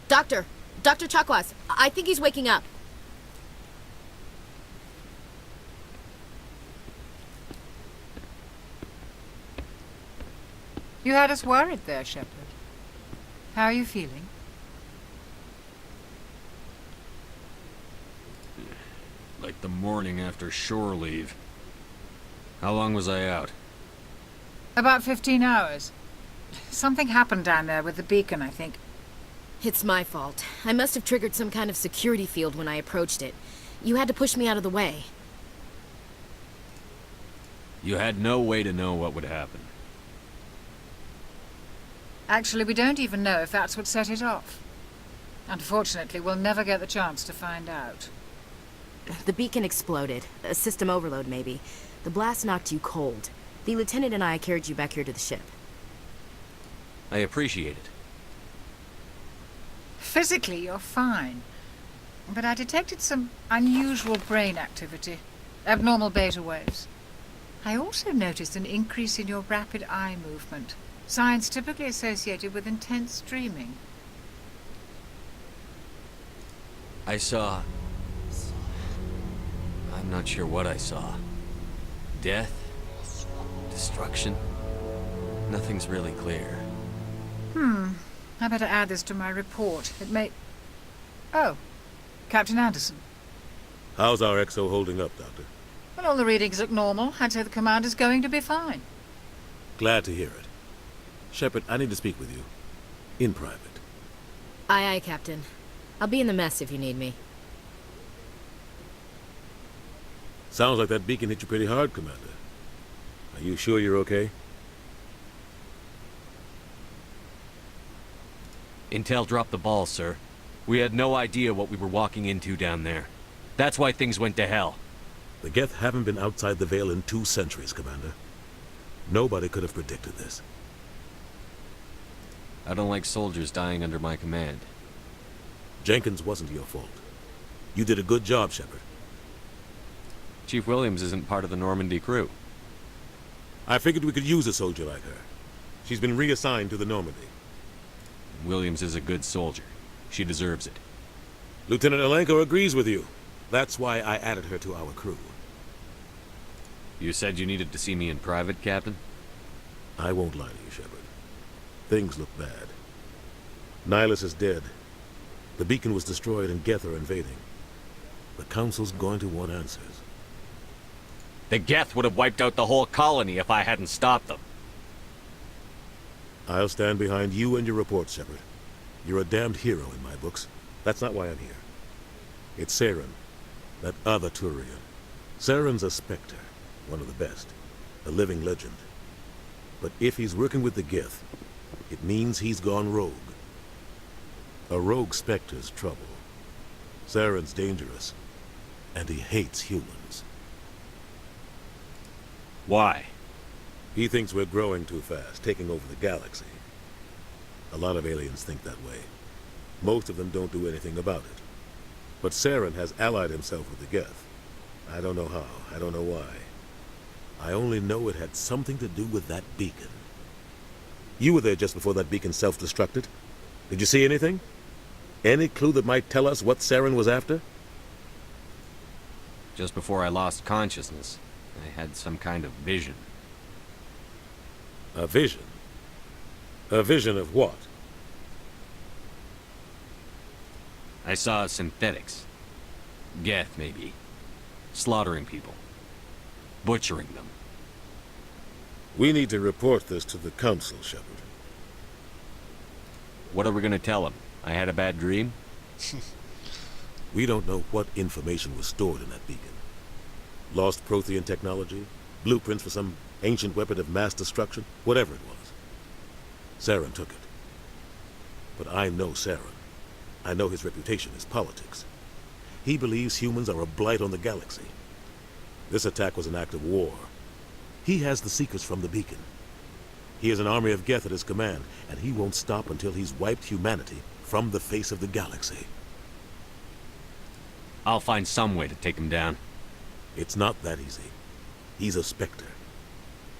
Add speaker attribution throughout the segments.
Speaker 1: Doctor! Dr. Chakwas, I think he's waking up.
Speaker 2: You had us worried there, Shepard. How are you feeling?
Speaker 3: Like the morning after shore leave. How long was I out?
Speaker 2: About 15 hours. Something happened down there with the beacon, I think.
Speaker 1: It's my fault. I must have triggered some kind of security field when I approached it. You had to push me out of the way.
Speaker 3: You had no way to know what would happen.
Speaker 2: Actually, we don't even know if that's what set it off. Unfortunately, we'll never get the chance to find out.
Speaker 1: The beacon exploded. A system overload, maybe. The blast knocked you cold. The lieutenant and I carried you back here to the ship.
Speaker 3: I appreciate it.
Speaker 2: Physically, you're fine. But I detected some unusual brain activity. Abnormal beta waves. I also noticed an increase in your rapid eye movement. Signs typically associated with intense dreaming.
Speaker 3: I saw... I'm not sure what I saw. Death? Destruction? Nothing's really clear.
Speaker 2: I better add this to my report. It may... Oh, Captain Anderson.
Speaker 4: How's our XO holding up, Doctor?
Speaker 2: Well, all the readings look normal. I'd say the commander's going to be fine.
Speaker 4: Glad to hear it. Shepard, I need to speak with you. In private.
Speaker 1: Aye, aye, Captain. I'll be in the mess if you need me.
Speaker 4: Sounds like that beacon hit you pretty hard, Commander. Are you sure you're okay?
Speaker 3: Intel dropped the ball, sir. We had no idea what we were walking into down there. That's why things went to hell.
Speaker 4: The Geth haven't been outside the Veil in 2 centuries, Commander. Nobody could have predicted this.
Speaker 3: I don't like soldiers dying under my command.
Speaker 4: Jenkins wasn't your fault. You did a good job, Shepard.
Speaker 3: Chief Williams isn't part of the Normandy crew.
Speaker 4: I figured we could use a soldier like her. She's been reassigned to the Normandy.
Speaker 3: Williams is a good soldier. She deserves it.
Speaker 4: Lieutenant Alenko agrees with you. That's why I added her to our crew.
Speaker 3: You said you needed to see me in private, Captain?
Speaker 4: I won't lie to you, Shepard. Things look bad. Nihilus is dead. The beacon was destroyed and Geth are invading. The Council's going to want answers.
Speaker 3: The Geth would have wiped out the whole colony if I hadn't stopped them.
Speaker 4: I'll stand behind you and your report, Shepard. You're a damned hero in my books. That's not why I'm here. It's Saren, that other Turian. Saren's a Spectre, one of the best, a living legend. But if he's working with the Geth, it means he's gone rogue. A rogue Spectre's trouble. Saren's dangerous, and he hates humans.
Speaker 3: Why?
Speaker 4: He thinks we're growing too fast, taking over the galaxy. A lot of aliens think that way. Most of them don't do anything about it. But Saren has allied himself with the Geth. I don't know how, I don't know why. I only know it had something to do with that beacon. You were there just before that beacon self-destructed. Did you see anything? Any clue that might tell us what Saren was after?
Speaker 3: Just before I lost consciousness, I had some kind of vision.
Speaker 4: A vision? A vision of what?
Speaker 3: I saw synthetics. Geth, maybe. Slaughtering people. Butchering them.
Speaker 4: We need to report this to the Council, Shepard.
Speaker 3: What are we gonna tell them? I had a bad dream?
Speaker 4: We don't know what information was stored in that beacon. Lost Prothean technology? Blueprints for some ancient weapon of mass destruction? Whatever it was. Saren took it. But I know Saren. I know his reputation is politics. He believes humans are a blight on the galaxy. This attack was an act of war. He has the Seekers from the beacon. He has an army of Geth at his command, and he won't stop until he's wiped humanity from the face of the galaxy.
Speaker 3: I'll find some way to take him down.
Speaker 4: It's not that easy. He's a Spectre.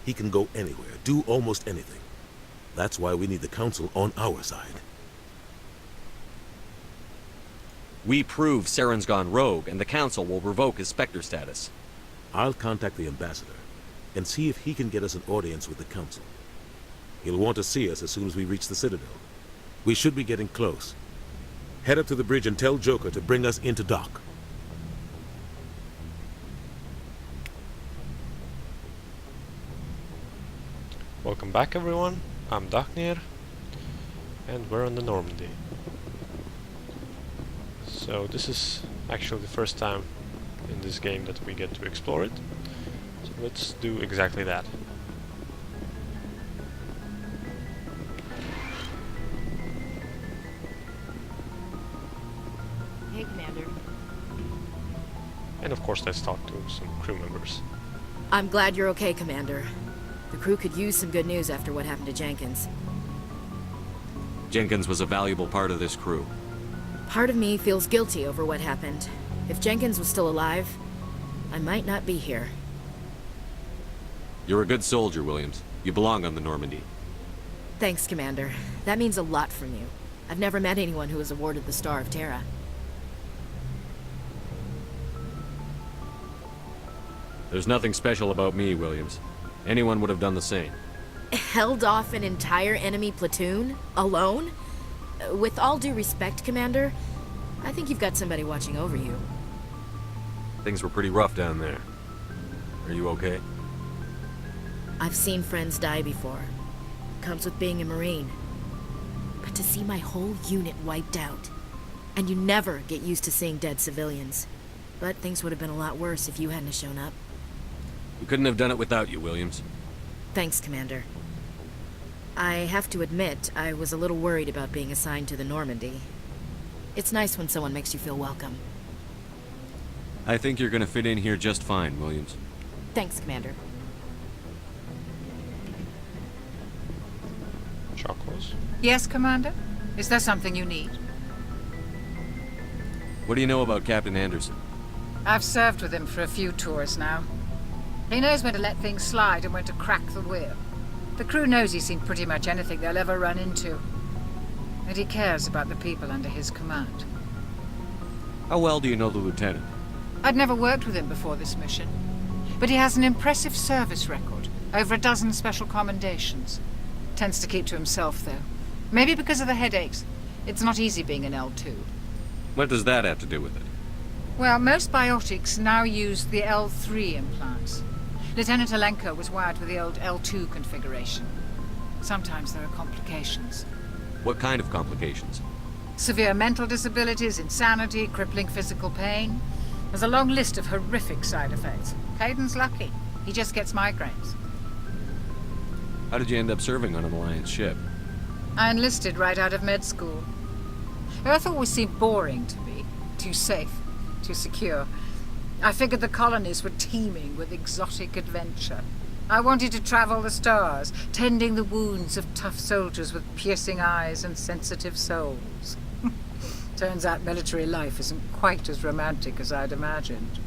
Speaker 4: He can go anywhere, do almost anything. That's why we need the Council on our side.
Speaker 3: We prove Saren's gone rogue, and the Council will revoke his Spectre status.
Speaker 4: I'll contact the ambassador and see if he can get us an audience with the Council. He'll want to see us as soon as we reach the Citadel. We should be getting close. Head up to the bridge and tell Joker to bring us into dock.
Speaker 5: Welcome back everyone, I'm Dagnir, and we're on the Normandy. So this is actually the first time in this game that we get to explore it, so let's do exactly that.
Speaker 1: Hey, Commander.
Speaker 5: And of course let's talk to some crew members.
Speaker 1: I'm glad you're okay, Commander. The crew could use some good news after what happened to Jenkins.
Speaker 3: Jenkins was a valuable part of this crew.
Speaker 1: Part of me feels guilty over what happened. If Jenkins was still alive, I might not be here.
Speaker 3: You're a good soldier, Williams. You belong on the Normandy.
Speaker 1: Thanks, Commander. That means a lot from you. I've never met anyone who was awarded the Star of Terra.
Speaker 3: There's nothing special about me, Williams. Anyone would have done the same.
Speaker 1: Held off an entire enemy platoon? Alone? With all due respect, Commander, I think you've got somebody watching over you.
Speaker 3: Things were pretty rough down there. Are you okay?
Speaker 1: I've seen friends die before. Comes with being a Marine. But to see my whole unit wiped out. And you never get used to seeing dead civilians. But things would have been a lot worse if you hadn't shown up.
Speaker 3: We couldn't have done it without you, Williams.
Speaker 1: Thanks, Commander. I have to admit, I was a little worried about being assigned to the Normandy. It's nice when someone makes you feel welcome.
Speaker 3: I think you're gonna fit in here just fine, Williams.
Speaker 1: Thanks, Commander.
Speaker 5: Chocolates.
Speaker 2: Yes, Commander? Is there something you need?
Speaker 3: What do you know about Captain Anderson?
Speaker 2: I've served with him for a few tours now. He knows when to let things slide and when to crack the whip. The crew knows he's seen pretty much anything they'll ever run into. And he cares about the people under his command.
Speaker 3: How well do you know the lieutenant?
Speaker 2: I'd never worked with him before this mission. But he has an impressive service record. Over a dozen special commendations. Tends to keep to himself, though. Maybe because of the headaches. It's not easy being an L2.
Speaker 3: What does that have to do with it?
Speaker 2: Well, most biotics now use the L3 implants. Lieutenant Alenko was wired with the old L2 configuration. Sometimes there are complications.
Speaker 3: What kind of complications?
Speaker 2: Severe mental disabilities, insanity, crippling physical pain. There's a long list of horrific side effects. Hayden's lucky. He just gets migraines.
Speaker 3: How did you end up serving on an Alliance ship?
Speaker 2: I enlisted right out of med school. Earth always seemed boring to me. Too safe, too secure. I figured the colonies were teeming with exotic adventure. I wanted to travel the stars, tending the wounds of tough soldiers with piercing eyes and sensitive souls. Turns out military life isn't quite as romantic as I'd imagined.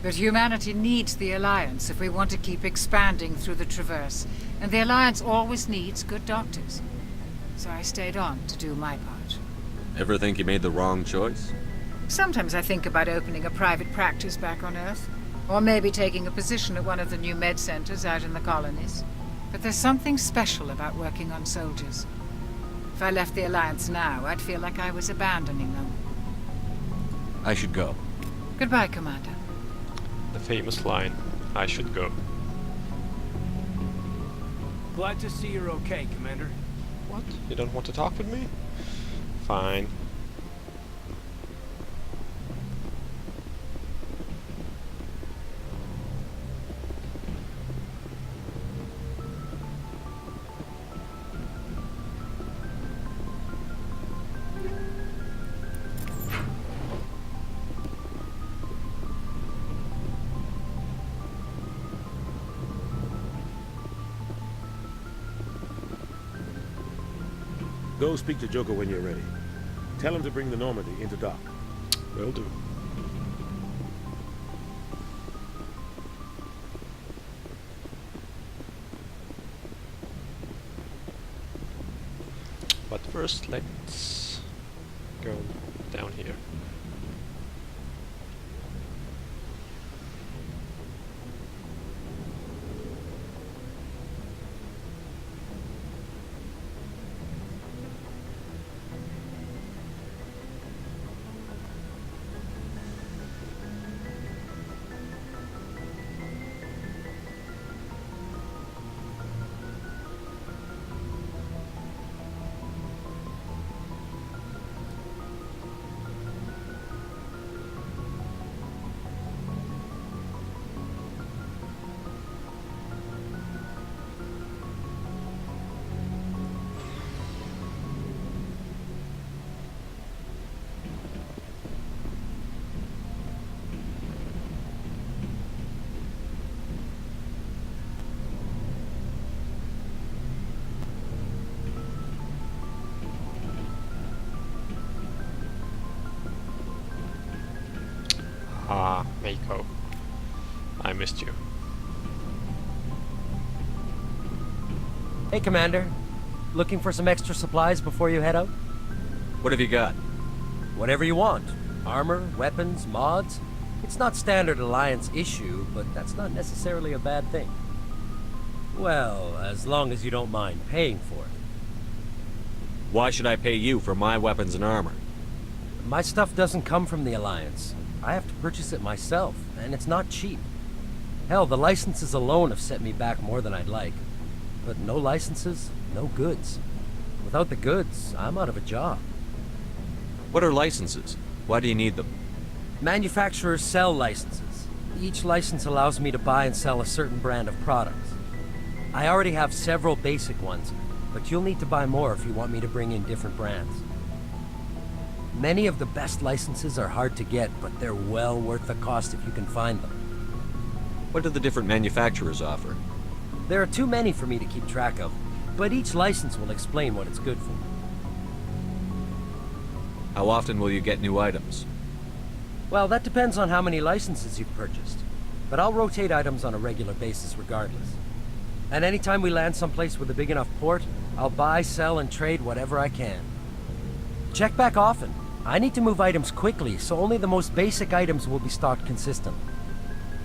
Speaker 2: But humanity needs the Alliance if we want to keep expanding through the Traverse, and the Alliance always needs good doctors. So I stayed on to do my part.
Speaker 3: Ever think you made the wrong choice?
Speaker 2: Sometimes I think about opening a private practice back on Earth. Or maybe taking a position at one of the new med centers out in the colonies. But there's something special about working on soldiers. If I left the Alliance now, I'd feel like I was abandoning them.
Speaker 3: I should go.
Speaker 2: Goodbye, Commander.
Speaker 5: The famous line, I should go.
Speaker 6: Glad to see you're okay, Commander.
Speaker 5: What? You don't want to talk with me? Fine.
Speaker 4: Go speak to Joker when you're ready. Tell him to bring the Normandy into dock.
Speaker 5: Will do. But first, let's go down here. Mako. I missed you.
Speaker 7: Hey, Commander. Looking for some extra supplies before you head out?
Speaker 3: What have you got?
Speaker 7: Whatever you want. Armor, weapons, mods. It's not standard Alliance issue, but that's not necessarily a bad thing. Well, as long as you don't mind paying for it.
Speaker 3: Why should I pay you for my weapons and armor?
Speaker 7: My stuff doesn't come from the Alliance. I have to purchase it myself, and it's not cheap. Hell, the licenses alone have set me back more than I'd like. But no licenses, no goods. Without the goods, I'm out of a job.
Speaker 3: What are licenses? Why do you need them?
Speaker 7: Manufacturers sell licenses. Each license allows me to buy and sell a certain brand of products. I already have several basic ones, but you'll need to buy more if you want me to bring in different brands. Many of the best licenses are hard to get, but they're well worth the cost if you can find them.
Speaker 3: What do the different manufacturers offer?
Speaker 7: There are too many for me to keep track of, but each license will explain what it's good for.
Speaker 3: How often will you get new items?
Speaker 7: Well, that depends on how many licenses you've purchased, but I'll rotate items on a regular basis regardless. And anytime we land someplace with a big enough port, I'll buy, sell, and trade whatever I can. Check back often. I need to move items quickly, so only the most basic items will be stocked consistently.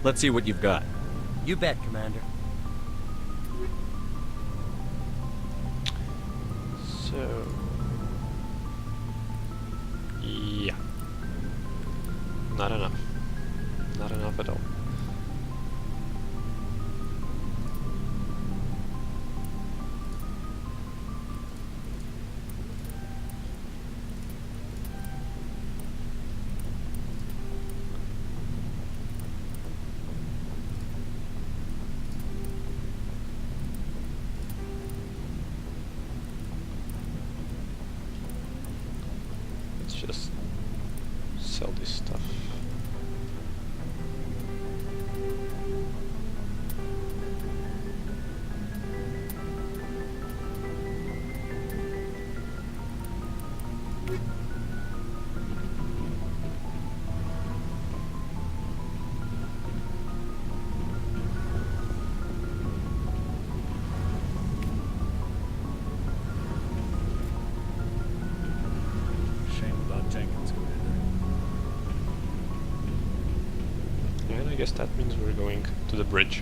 Speaker 3: Let's see what you've got.
Speaker 7: You bet, Commander.
Speaker 5: So... yeah. Not enough. Not enough at all. Let's just sell this stuff.
Speaker 6: Shame about Jenkins, Commander.
Speaker 5: And I guess that means we're going to the bridge.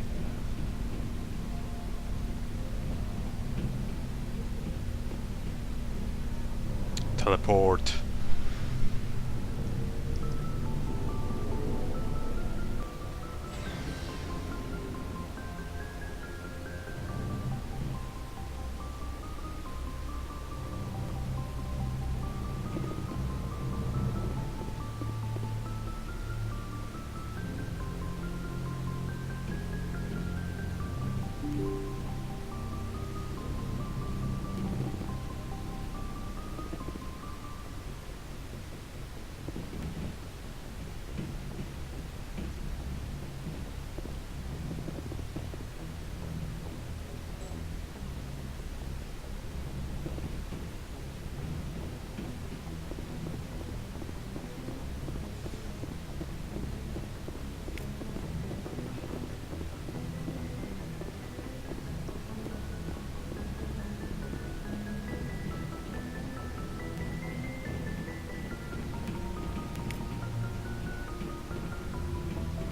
Speaker 5: Teleport.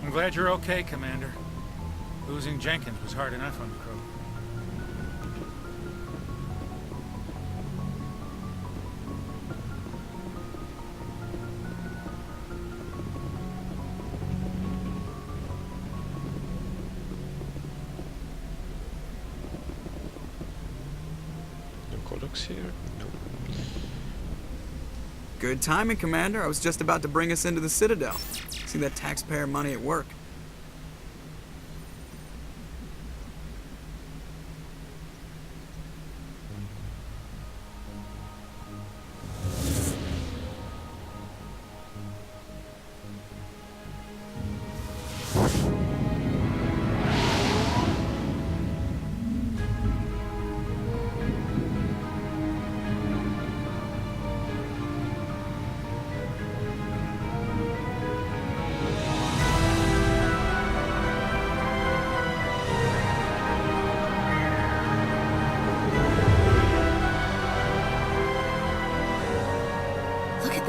Speaker 6: I'm glad you're okay, Commander. Losing Jenkins was hard enough on the crew.
Speaker 5: No codex here? No.
Speaker 8: Good timing, Commander. I was just about to bring us into the Citadel. See that taxpayer money at work.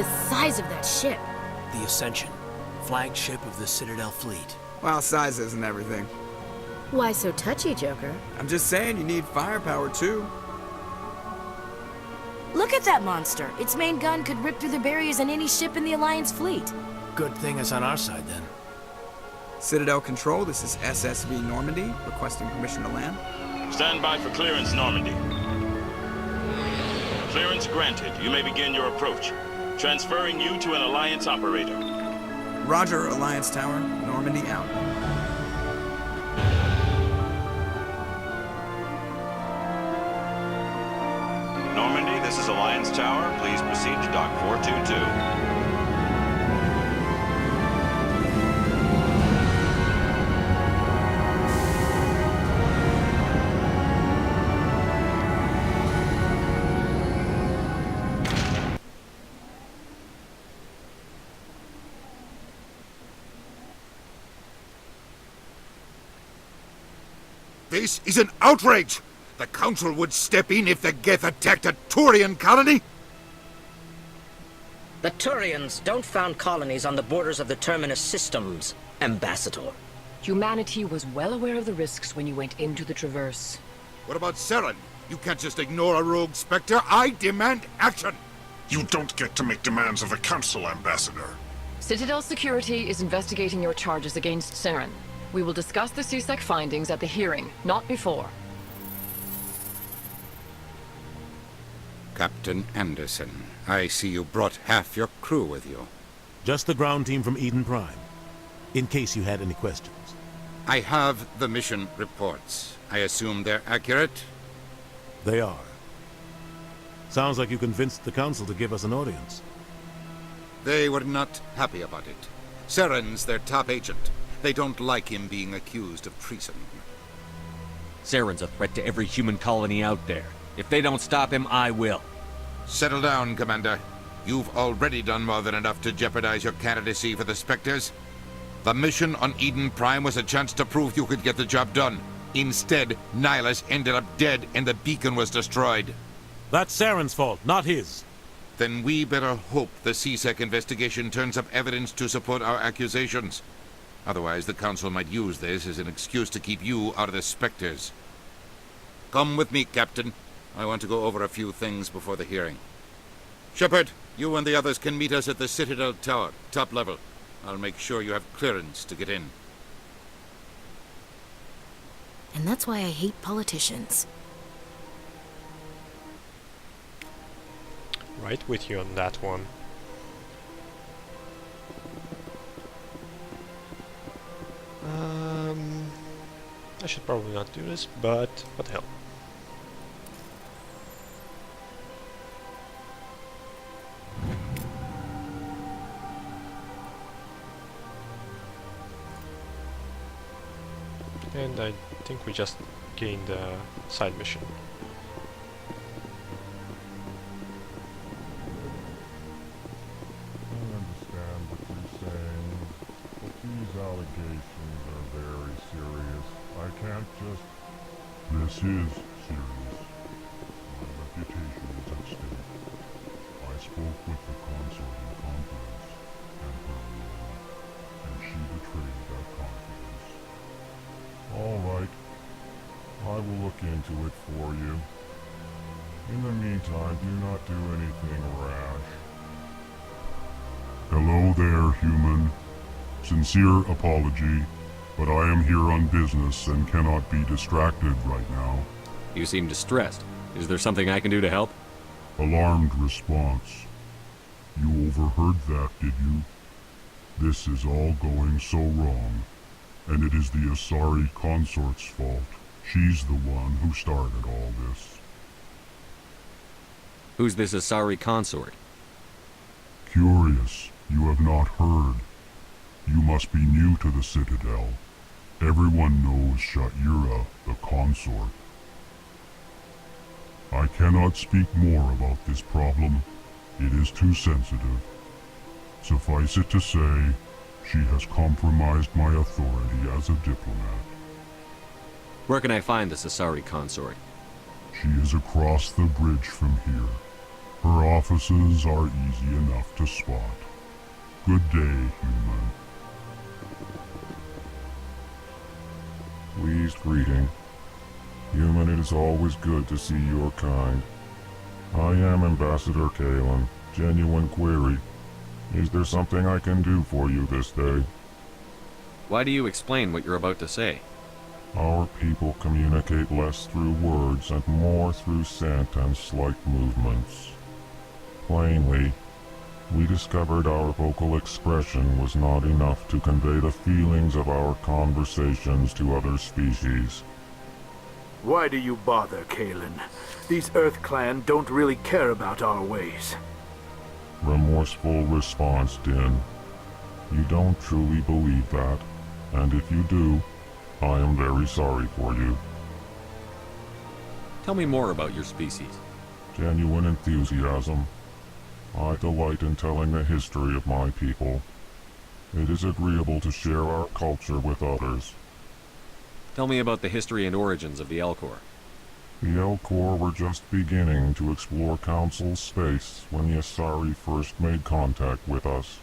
Speaker 1: the size of that ship.
Speaker 9: The Ascension, flagship of the Citadel fleet.
Speaker 8: Well, size isn't everything.
Speaker 1: Why so touchy, Joker?
Speaker 8: I'm just saying you need firepower too.
Speaker 1: Look at that monster. Its main gun could rip through the barriers in any ship in the Alliance fleet.
Speaker 9: Good thing it's on our side then.
Speaker 8: Citadel Control, this is SSV Normandy, requesting permission to land.
Speaker 10: Stand by for clearance, Normandy. Clearance granted. You may begin your approach. Transferring you to an Alliance operator.
Speaker 8: Roger, Alliance Tower, Normandy out.
Speaker 10: Normandy, this is Alliance Tower. Please proceed to Dock 422.
Speaker 11: This is an outrage! The Council would step in if the Geth attacked a Turian colony!
Speaker 12: The Turians don't found colonies on the borders of the Terminus systems, Ambassador.
Speaker 13: Humanity was well aware of the risks when you went into the Traverse.
Speaker 11: What about Saren? You can't just ignore a rogue Spectre. I demand action!
Speaker 14: You don't get to make demands of the Council, Ambassador.
Speaker 13: Citadel Security is investigating your charges against Saren. We will discuss the CSEC findings at the hearing, not before.
Speaker 15: Captain Anderson, I see you brought half your crew with you.
Speaker 4: Just the ground team from Eden Prime, in case you had any questions.
Speaker 15: I have the mission reports. I assume they're accurate?
Speaker 4: They are. Sounds like you convinced the Council to give us an audience.
Speaker 15: They were not happy about it. Saren's their top agent. They don't like him being accused of treason.
Speaker 3: Saren's a threat to every human colony out there. If they don't stop him, I will.
Speaker 15: Settle down, Commander. You've already done more than enough to jeopardize your candidacy for the Spectres. The mission on Eden Prime was a chance to prove you could get the job done. Instead, Nihilus ended up dead and the beacon was destroyed.
Speaker 4: That's Saren's fault, not his.
Speaker 15: Then we better hope the CSEC investigation turns up evidence to support our accusations. Otherwise, the Council might use this as an excuse to keep you out of the Spectres. Come with me, Captain. I want to go over a few things before the hearing. Shepard, you and the others can meet us at the Citadel Tower, top level. I'll make sure you have clearance to get in.
Speaker 1: And that's why I hate politicians.
Speaker 5: Right with you on that one. I should probably not do this, but what the hell. And I think we just gained a side mission.
Speaker 14: I understand what you're saying, but these allegations are very serious. I can't just... This is serious. My reputation is at stake. I spoke with the consort in confidence, Emperor Roman, and she betrayed that confidence. All right. I will look into it for you. In the meantime, do not do anything rash. Hello there, human. Sincere apology, but I am here on business and cannot be distracted right now.
Speaker 3: You seem distressed. Is there something I can do to help?
Speaker 14: Alarmed response. You overheard that, did you? This is all going so wrong, and it is the Asari consort's fault. She's the one who started all this.
Speaker 3: Who's this Asari consort?
Speaker 14: Curious, you have not heard. You must be new to the Citadel. Everyone knows Sha'ira, the consort. I cannot speak more about this problem. It is too sensitive. Suffice it to say, she has compromised my authority as a diplomat.
Speaker 3: Where can I find this Asari consort?
Speaker 14: She is across the bridge from here. Her offices are easy enough to spot. Good day, human. Pleased greeting. Human, it is always good to see your kind. I am Ambassador Kalen. Genuine query. Is there something I can do for you this day?
Speaker 16: Why do you explain what you're about to say?
Speaker 14: Our people communicate less through words and more through scent and slight movements. Plainly, we discovered our vocal expression was not enough to convey the feelings of our conversations to other species.
Speaker 17: Why do you bother, Kalen? These Earth Clan don't really care about our ways.
Speaker 14: Remorseful response, Din. You don't truly believe that, and if you do, I am very sorry for you.
Speaker 16: Tell me more about your species.
Speaker 14: Genuine enthusiasm. I delight in telling the history of my people. It is agreeable to share our culture with others.
Speaker 16: Tell me about the history and origins of the Elcor.
Speaker 14: The Elcor were just beginning to explore Council space when the Asari first made contact with us.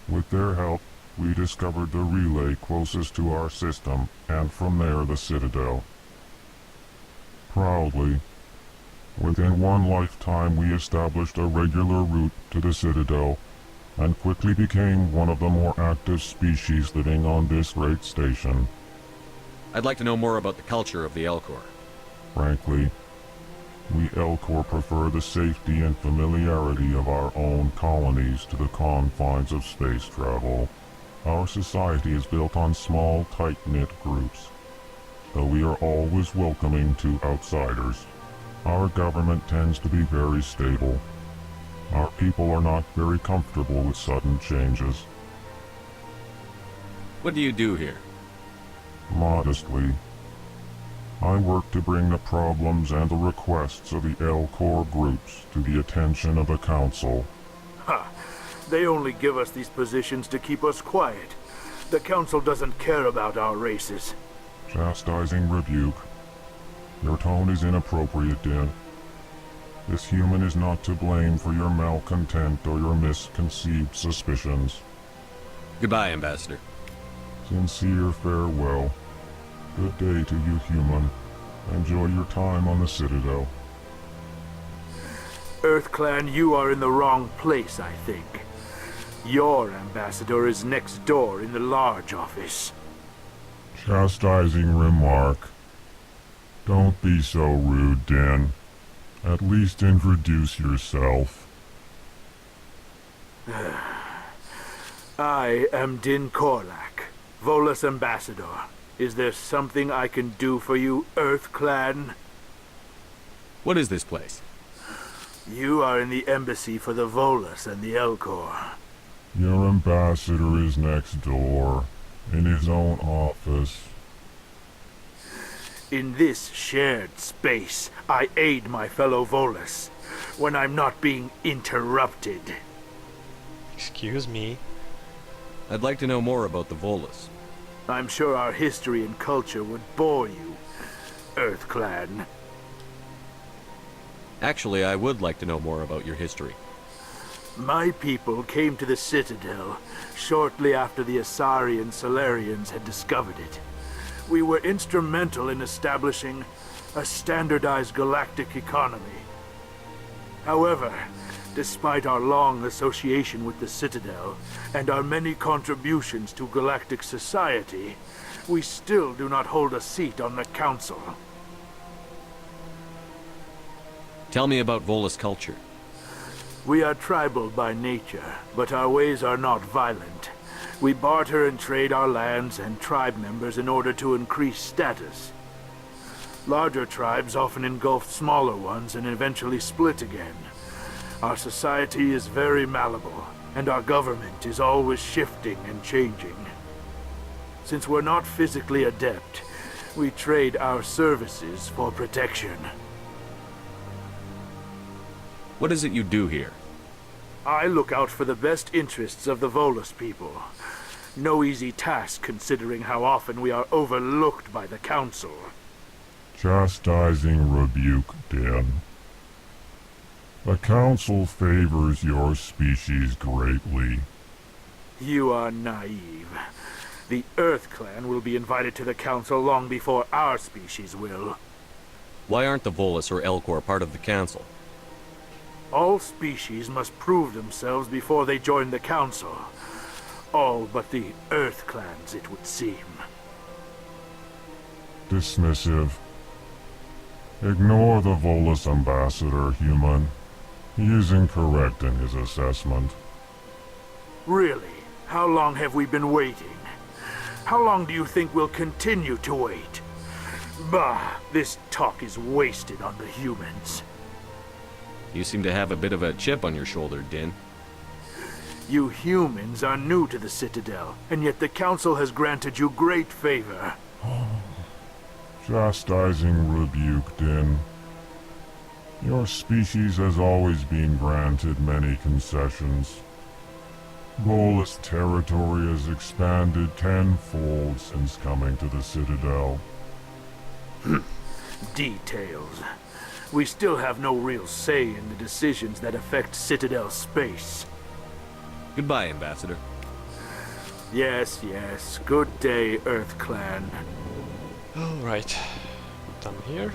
Speaker 14: With their help, we discovered the relay closest to our system, and from there the Citadel. Proudly, within one lifetime we established a regular route to the Citadel, and quickly became one of the more active species living on this great station.
Speaker 16: I'd like to know more about the culture of the Elcor.
Speaker 14: Frankly, we Elcor prefer the safety and familiarity of our own colonies to the confines of space travel. Our society is built on small, tight-knit groups, though we are always welcoming to outsiders. Our government tends to be very stable. Our people are not very comfortable with sudden changes.
Speaker 16: What do you do here?
Speaker 14: Modestly, I work to bring the problems and the requests of the Elcor groups to the attention of the Council.
Speaker 17: Ha! They only give us these positions to keep us quiet. The Council doesn't care about our races.
Speaker 14: Chastising rebuke. Your tone is inappropriate, Din. This human is not to blame for your malcontent or your misconceived suspicions.
Speaker 16: Goodbye, Ambassador.
Speaker 14: Sincere farewell. Good day to you, human. Enjoy your time on the Citadel.
Speaker 17: Earth Clan, you are in the wrong place, I think. Your ambassador is next door in the large office.
Speaker 14: Chastising remark. Don't be so rude, Din. At least introduce yourself.
Speaker 17: I am Din Korlak, Volus ambassador. Is there something I can do for you, Earth Clan?
Speaker 16: What is this place?
Speaker 17: You are in the embassy for the Volus and the Elcor.
Speaker 14: Your ambassador is next door, in his own office.
Speaker 17: In this shared space, I aid my fellow Volus when I'm not being interrupted.
Speaker 5: Excuse me?
Speaker 16: I'd like to know more about the Volus.
Speaker 17: I'm sure our history and culture would bore you, Earth Clan.
Speaker 16: Actually, I would like to know more about your history.
Speaker 17: My people came to the Citadel shortly after the Asari and Solarians had discovered it. We were instrumental in establishing a standardized galactic economy. However, despite our long association with the Citadel and our many contributions to galactic society, we still do not hold a seat on the Council.
Speaker 16: Tell me about Volus culture.
Speaker 17: We are tribal by nature, but our ways are not violent. We barter and trade our lands and tribe members in order to increase status. Larger tribes often engulf smaller ones and eventually split again. Our society is very malleable, and our government is always shifting and changing. Since we're not physically adept, we trade our services for protection.
Speaker 16: What is it you do here?
Speaker 17: I look out for the best interests of the Volus people. No easy task considering how often we are overlooked by the Council.
Speaker 14: Chastising rebuke, Din. The Council favors your species greatly.
Speaker 17: You are naive. The Earth Clan will be invited to the Council long before our species will.
Speaker 16: Why aren't the Volus or Elcor part of the Council?
Speaker 17: All species must prove themselves before they join the Council. All but the Earth Clans, it would seem.
Speaker 14: Dismissive. Ignore the Volus ambassador, human. He is incorrect in his assessment.
Speaker 17: Really? How long have we been waiting? How long do you think we'll continue to wait? Bah, this talk is wasted on the humans.
Speaker 16: You seem to have a bit of a chip on your shoulder, Din.
Speaker 17: You humans are new to the Citadel, and yet the Council has granted you great favor.
Speaker 14: Chastising rebuke, Din. Your species has always been granted many concessions. Volus territory has expanded tenfold since coming to the Citadel.
Speaker 17: Details. We still have no real say in the decisions that affect Citadel space.
Speaker 16: Goodbye, Ambassador.
Speaker 17: Yes, yes. Good day, Earth Clan.
Speaker 5: Alright. Done here.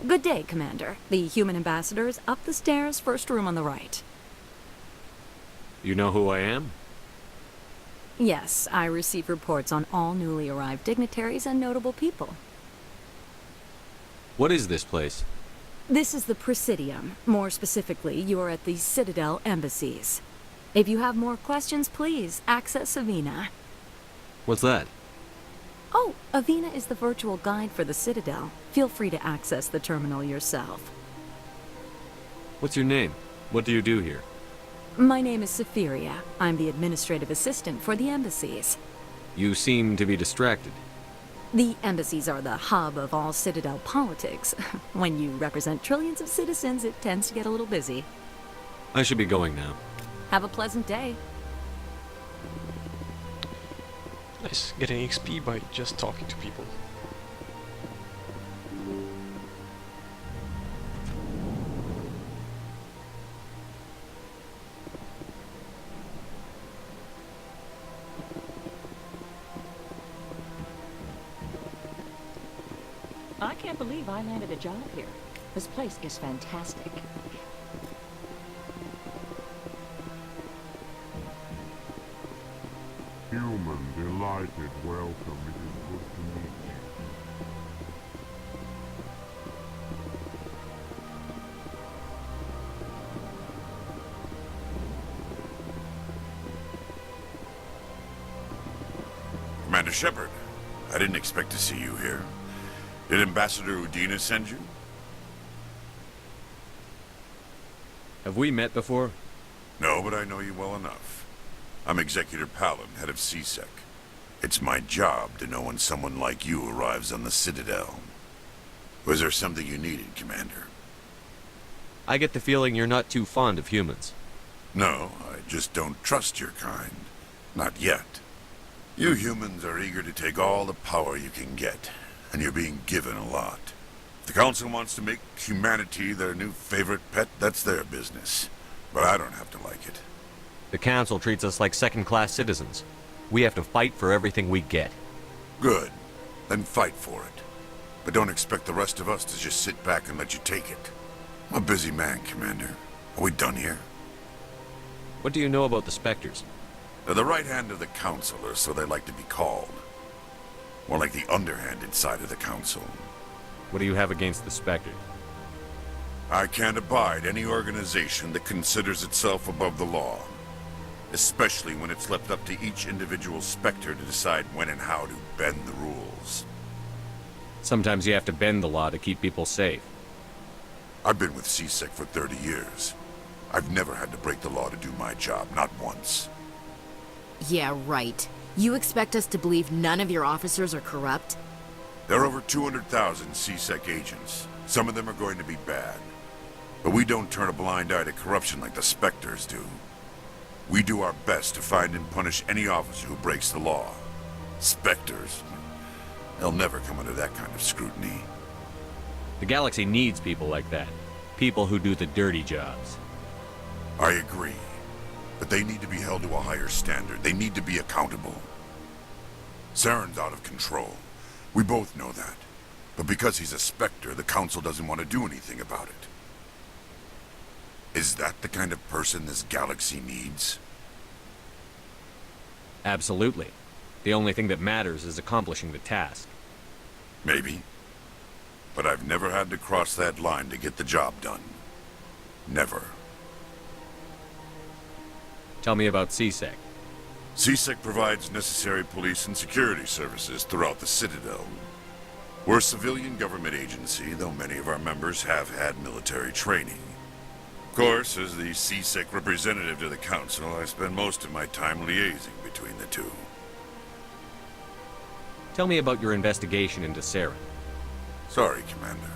Speaker 18: Good day, Commander. The human ambassador is up the stairs, first room on the right.
Speaker 16: You know who I am?
Speaker 18: Yes, I receive reports on all newly arrived dignitaries and notable people.
Speaker 16: What is this place?
Speaker 18: This is the Presidium. More specifically, you are at the Citadel embassies. If you have more questions, please access Avina.
Speaker 16: What's that?
Speaker 18: Oh, Avina is the virtual guide for the Citadel. Feel free to access the terminal yourself.
Speaker 16: What's your name? What do you do here?
Speaker 18: My name is Sephiria. I'm the administrative assistant for the embassies.
Speaker 16: You seem to be distracted.
Speaker 18: The embassies are the hub of all Citadel politics. When you represent trillions of citizens, it tends to get a little busy.
Speaker 16: I should be going now.
Speaker 18: Have a pleasant day.
Speaker 5: Nice, getting XP by just talking to people.
Speaker 19: I can't believe I landed a job here. This place is fantastic.
Speaker 14: Human, delighted, welcome. It is good to meet you.
Speaker 11: Commander Shepard, I didn't expect to see you here. Did Ambassador Udina send you?
Speaker 16: Have we met before?
Speaker 11: No, but I know you well enough. I'm Executor Palin, head of CSEC. It's my job to know when someone like you arrives on the Citadel. Was there something you needed, Commander?
Speaker 16: I get the feeling you're not too fond of humans.
Speaker 11: No, I just don't trust your kind. Not yet. You humans are eager to take all the power you can get, and you're being given a lot. If the Council wants to make humanity their new favorite pet, that's their business. But I don't have to like it.
Speaker 16: The Council treats us like second-class citizens. We have to fight for everything we get.
Speaker 11: Good. Then fight for it. But don't expect the rest of us to just sit back and let you take it. I'm a busy man, Commander. Are we done here?
Speaker 16: What do you know about the Spectres?
Speaker 11: They're the right hand of the Council, or so they like to be called. More like the underhanded side of the Council.
Speaker 16: What do you have against the Spectres?
Speaker 11: I can't abide any organization that considers itself above the law. Especially when it's left up to each individual Spectre to decide when and how to bend the rules.
Speaker 16: Sometimes you have to bend the law to keep people safe.
Speaker 11: I've been with CSEC for 30 years. I've never had to break the law to do my job, not once.
Speaker 1: Yeah, right. You expect us to believe none of your officers are corrupt?
Speaker 11: There are over 200,000 CSEC agents. Some of them are going to be bad. But we don't turn a blind eye to corruption like the Spectres do. We do our best to find and punish any officer who breaks the law. Spectres. They'll never come under that kind of scrutiny.
Speaker 16: The galaxy needs people like that. People who do the dirty jobs.
Speaker 11: I agree. But they need to be held to a higher standard. They need to be accountable. Saren's out of control. We both know that. But because he's a Spectre, the Council doesn't want to do anything about it. Is that the kind of person this galaxy needs?
Speaker 16: Absolutely. The only thing that matters is accomplishing the task.
Speaker 11: Maybe. But I've never had to cross that line to get the job done. Never.
Speaker 16: Tell me about CSEC.
Speaker 11: CSEC provides necessary police and security services throughout the Citadel. We're a civilian government agency, though many of our members have had military training. Of course, as the CSEC representative to the Council, I spend most of my time liaising between the two.
Speaker 16: Tell me about your investigation into Saren.
Speaker 11: Sorry, Commander.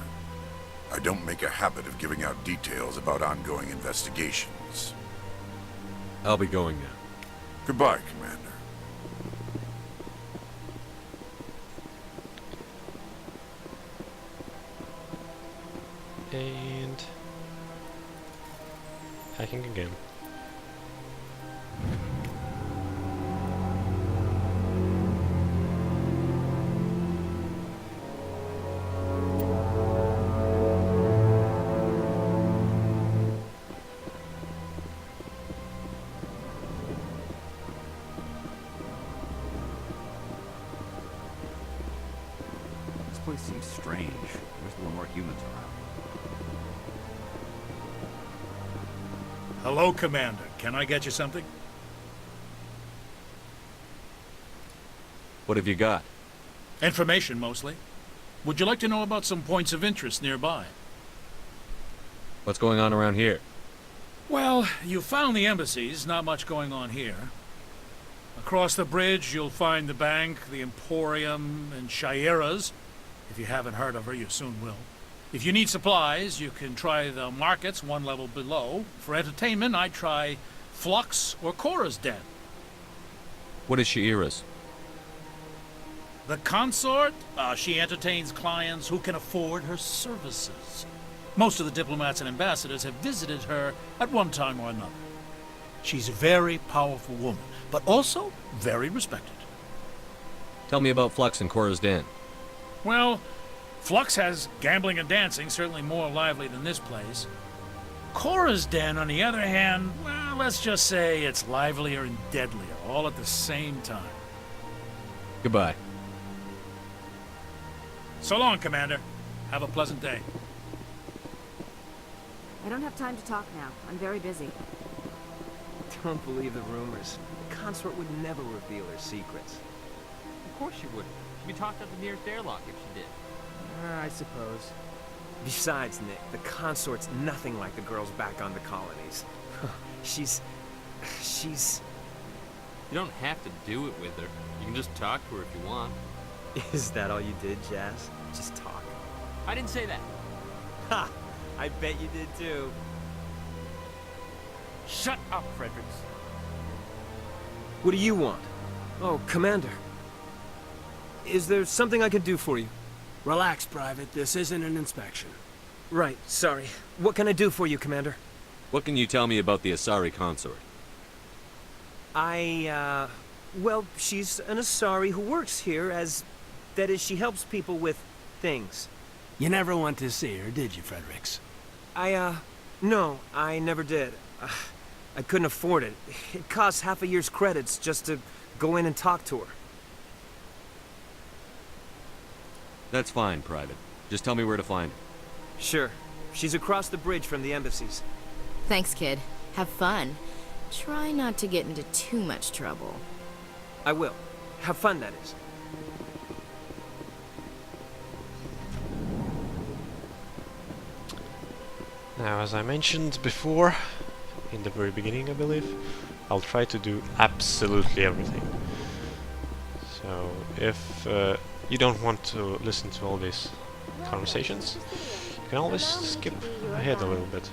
Speaker 11: I don't make a habit of giving out details about ongoing investigations.
Speaker 16: I'll be going now.
Speaker 11: Goodbye, Commander.
Speaker 5: And hacking again.
Speaker 20: This place seems strange. There's a little more humans around.
Speaker 6: Hello, Commander. Can I get you something?
Speaker 16: What have you got?
Speaker 6: Information, mostly. Would you like to know about some points of interest nearby?
Speaker 16: What's going on around here?
Speaker 6: Well, you found the embassies. Not much going on here. Across the bridge, you'll find the bank, the Emporium, and Shaira's. If you haven't heard of her, you soon will. If you need supplies, you can try the markets one level below. For entertainment, I'd try Flux or Cora's Den.
Speaker 16: What is Shaira's?
Speaker 6: The consort? She entertains clients who can afford her services. Most of the diplomats and ambassadors have visited her at one time or another. She's a very powerful woman, but also very respected.
Speaker 16: Tell me about Flux and Cora's Den.
Speaker 6: Well, Flux has gambling and dancing, certainly more lively than this place. Cora's Den, on the other hand, well, let's just say it's livelier and deadlier, all at the same time.
Speaker 16: Goodbye.
Speaker 6: So long, Commander. Have a pleasant day.
Speaker 18: I don't have time to talk now. I'm very busy.
Speaker 21: Don't believe the rumors. The consort would never reveal her secrets.
Speaker 22: Of course she wouldn't. She'd be talked out the nearest airlock if she did.
Speaker 21: I suppose. Besides, Nick, the consort's nothing like the girls back on the colonies. she's...
Speaker 22: You don't have to do it with her. You can just talk to her if you want.
Speaker 21: Is that all you did, Jazz? Just talk?
Speaker 22: I didn't say that.
Speaker 21: Ha! I bet you did too.
Speaker 22: Shut up, Fredericks.
Speaker 21: What do you want? Oh, Commander. Is there something I can do for you?
Speaker 9: Relax, Private. This isn't an inspection.
Speaker 21: Right, sorry. What can I do for you, Commander?
Speaker 16: What can you tell me about the Asari consort?
Speaker 21: Well, she's an Asari who works here as... That is, she helps people with things.
Speaker 9: You never went to see her, did you, Fredericks?
Speaker 21: No, I never did. I couldn't afford it. It costs half a year's credits just to go in and talk to her.
Speaker 16: That's fine, Private. Just tell me where to find her.
Speaker 21: Sure. She's across the bridge from the embassies.
Speaker 1: Thanks, kid. Have fun. Try not to get into too much trouble.
Speaker 21: I will. Have fun, that is.
Speaker 5: Now, as I mentioned before, in the very beginning I believe, I'll try to do absolutely everything. So, if you don't want to listen to all these conversations, You can always skip ahead a little bit.